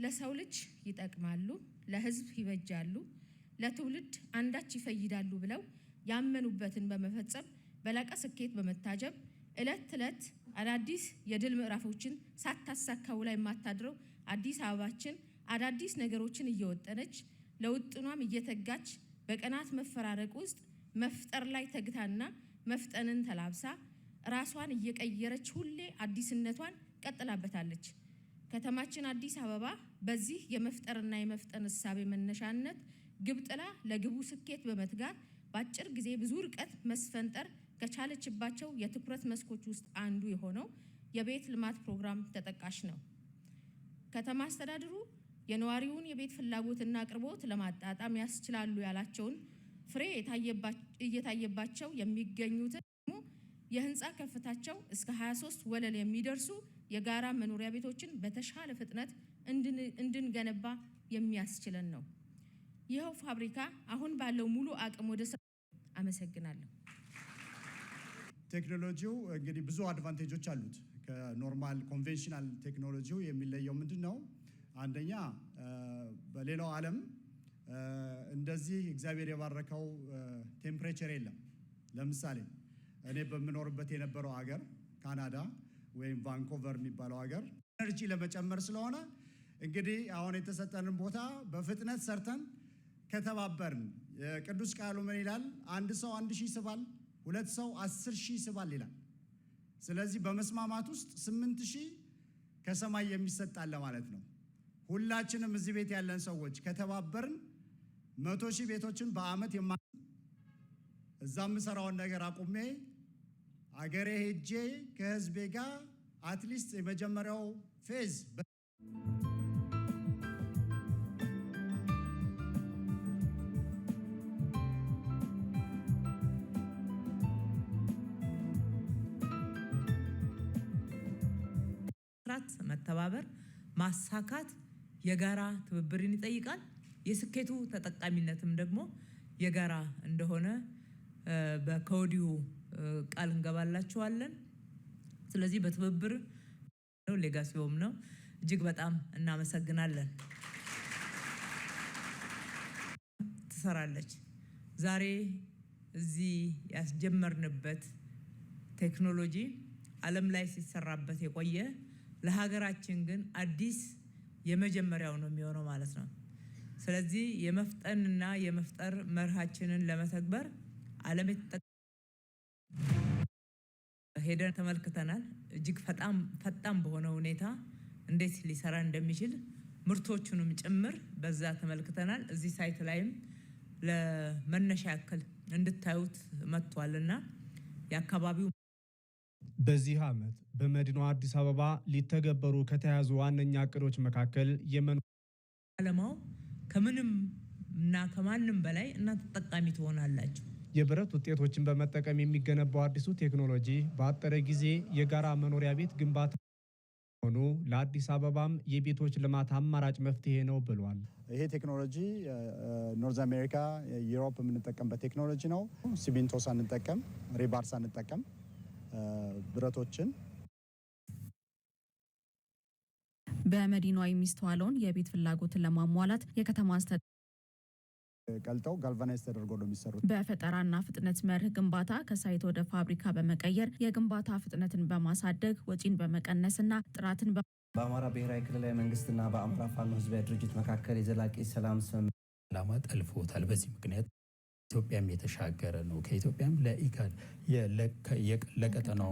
ለሰው ልጅ ይጠቅማሉ፣ ለህዝብ ይበጃሉ፣ ለትውልድ አንዳች ይፈይዳሉ ብለው ያመኑበትን በመፈጸም በላቀ ስኬት በመታጀብ እለት እለት አዳዲስ የድል ምዕራፎችን ሳታሳካው ላይ የማታድረው አዲስ አበባችን አዳዲስ ነገሮችን እየወጠነች ለውጥኗም እየተጋች በቀናት መፈራረቅ ውስጥ መፍጠር ላይ ተግታና መፍጠንን ተላብሳ ራሷን እየቀየረች ሁሌ አዲስነቷን ቀጥላበታለች። ከተማችን አዲስ አበባ በዚህ የመፍጠርና የመፍጠን እሳቤ መነሻነት ግብ ጥላ ለግቡ ስኬት በመትጋት በአጭር ጊዜ ብዙ ርቀት መስፈንጠር ከቻለችባቸው የትኩረት መስኮች ውስጥ አንዱ የሆነው የቤት ልማት ፕሮግራም ተጠቃሽ ነው። ከተማ አስተዳደሩ የነዋሪውን የቤት ፍላጎትና አቅርቦት ለማጣጣም ያስችላሉ ያላቸውን ፍሬ እየታየባቸው የሚገኙትን ደግሞ የህንፃ ከፍታቸው እስከ 23 ወለል የሚደርሱ የጋራ መኖሪያ ቤቶችን በተሻለ ፍጥነት እንድንገነባ የሚያስችለን ነው። ይኸው ፋብሪካ አሁን ባለው ሙሉ አቅም ወደ ስራ አመሰግናለሁ። ቴክኖሎጂው እንግዲህ ብዙ አድቫንቴጆች አሉት። ከኖርማል ኮንቬንሽናል ቴክኖሎጂው የሚለየው ምንድነው? አንደኛ በሌላው ዓለም እንደዚህ እግዚአብሔር የባረከው ቴምፕሬቸር የለም። ለምሳሌ እኔ በምኖርበት የነበረው ሀገር ካናዳ ወይም ቫንኮቨር የሚባለው ሀገር ኤነርጂ ለመጨመር ስለሆነ እንግዲህ አሁን የተሰጠንን ቦታ በፍጥነት ሰርተን ከተባበርን ቅዱስ ቃሉ ምን ይላል? አንድ ሰው 1000 ይስባል፣ ሁለት ሰው 10000 ይስባል ይላል። ስለዚህ በመስማማት ውስጥ 8000 ከሰማይ የሚሰጣል ማለት ነው። ሁላችንም እዚህ ቤት ያለን ሰዎች ከተባበርን 100,000 ቤቶችን በአመት እዛም ሰራውን ነገር አቁሜ አገሬ ሄጄ ከህዝቤ ጋር አትሊስት የመጀመሪያው ፌዝ መተባበር ማሳካት የጋራ ትብብርን ይጠይቃል። የስኬቱ ተጠቃሚነትም ደግሞ የጋራ እንደሆነ በኮዲው ቃል እንገባላችኋለን። ስለዚህ በትብብር ነው ሌጋሲውም ነው። እጅግ በጣም እናመሰግናለን። ትሰራለች። ዛሬ እዚህ ያስጀመርንበት ቴክኖሎጂ ዓለም ላይ ሲሰራበት የቆየ ለሀገራችን ግን አዲስ የመጀመሪያው ነው የሚሆነው ማለት ነው። ስለዚህ የመፍጠንና የመፍጠር መርሃችንን ለመተግበር ዓለም ሄደን ተመልክተናል። እጅግ ፈጣን በሆነ ሁኔታ እንዴት ሊሰራ እንደሚችል ምርቶቹንም ጭምር በዛ ተመልክተናል። እዚህ ሳይት ላይም ለመነሻ ያክል እንድታዩት መጥቷልና የአካባቢው በዚህ ዓመት በመዲናዋ አዲስ አበባ ሊተገበሩ ከተያዙ ዋነኛ እቅዶች መካከል ዓላማው ከምንም እና ከማንም በላይ እናንተ ተጠቃሚ ትሆናላችሁ። የብረት ውጤቶችን በመጠቀም የሚገነባው አዲሱ ቴክኖሎጂ በአጠረ ጊዜ የጋራ መኖሪያ ቤት ግንባታ ሆኖ ለአዲስ አበባም የቤቶች ልማት አማራጭ መፍትሄ ነው ብሏል። ይሄ ቴክኖሎጂ ኖርዝ አሜሪካ፣ ዩሮፕ የምንጠቀምበት ቴክኖሎጂ ነው። ሲሚንቶ ሳንጠቀም፣ ሪባር ሳንጠቀም ብረቶችን በመዲናዋ የሚስተዋለውን የቤት ፍላጎትን ለማሟላት የከተማ አስተዳደር ቀልጠው ጋልቫናይዝ ተደርጎ ነው የሚሰሩት። በፈጠራና ፍጥነት መርህ ግንባታ ከሳይት ወደ ፋብሪካ በመቀየር የግንባታ ፍጥነትን በማሳደግ ወጪን በመቀነስና ጥራትን በአማራ ብሔራዊ ክልላዊ መንግስትና በአማራ ፋኖ ህዝባዊ ድርጅት መካከል የዘላቂ ሰላም ስምምነት ዓላማ ጠልፎታል። በዚህ ምክንያት ኢትዮጵያም የተሻገረ ነው። ከኢትዮጵያም ለኢጋድ ለቀጠናው